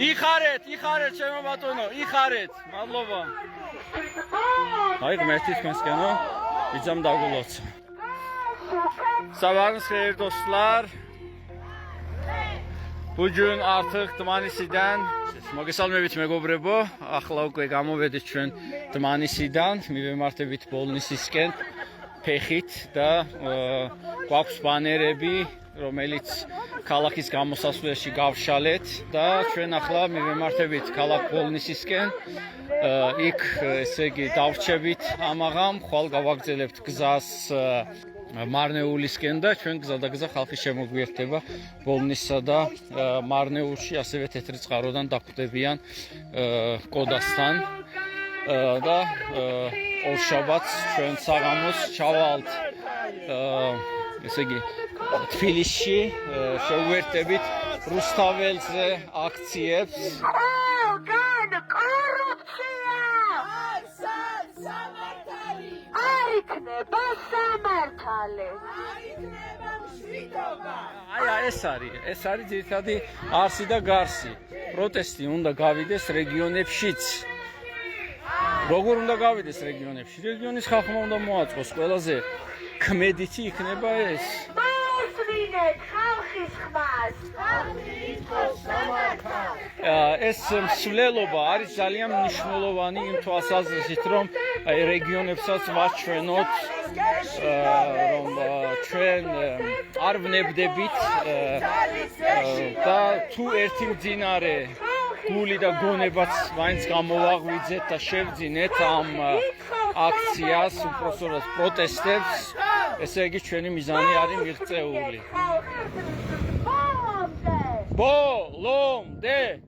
იხარეთ, ჩემო ბატონო, იხარეთ. მადლობა. აი ღმერთი თქვენსკენო, ვიძამ დაგულოცა. Sabahınız xeyir dostlar. Bugün artıq Dmanisidən მოგესალმებით მეგობრებო, ახლა უკვე გამოვედით ჩვენ Dmanisიდან, მივემართებით ბოლნისისკენ ფეხით და გვაქვს ბანერები, რომელიც ქალაქის გამოსასვლელში გავშალეთ და ჩვენ ახლა მივემართებით ქალაქ ბოლნისისკენ. იქ ესე იგი დავრჩებით ამაღამ, ხვალ გავაგრძელებთ გზას მარნეულისკენ და ჩვენ გზადაგზა ხალხი შემოგვიერთდება ბოლნისსა და მარნეულში, ასევე თეთრი წყაროდან დაგვხვდებიან კოდასთან და ორშაბათს ჩვენ საღამოს ჩავალთ ესე იგი თბილისში, შევუერთდებით რუსთაველზე აქციებს. იქნება სამართალი. ეს არის ძირითადი არსი და გარსი. პროტესტი უნდა გავიდეს რეგიონებშიც. როგორ უნდა გავიდეს რეგიონებში? რეგიონის ხალხმა უნდა მოაწყოს, ყველაზე ქმედითი იქნება ეს. მოუსმინეთ ხალხის ხმას. ეს მსვლელობა არის ძალიან მნიშვნელოვანი იმ თვალსაზრისით, რომ რეგიონებსაც ვაჩვენოთ, რომ ჩვენ არ ვნებდებით და თუ ერთი მძინარე გული და გონებაც მაინც გამოვაღვიძეთ და შევძინეთ ამ აქციას, უпростоრად პროტესტებს, ესე იგი ჩვენი მიზანი არის მიღწეული. ბოლომდე!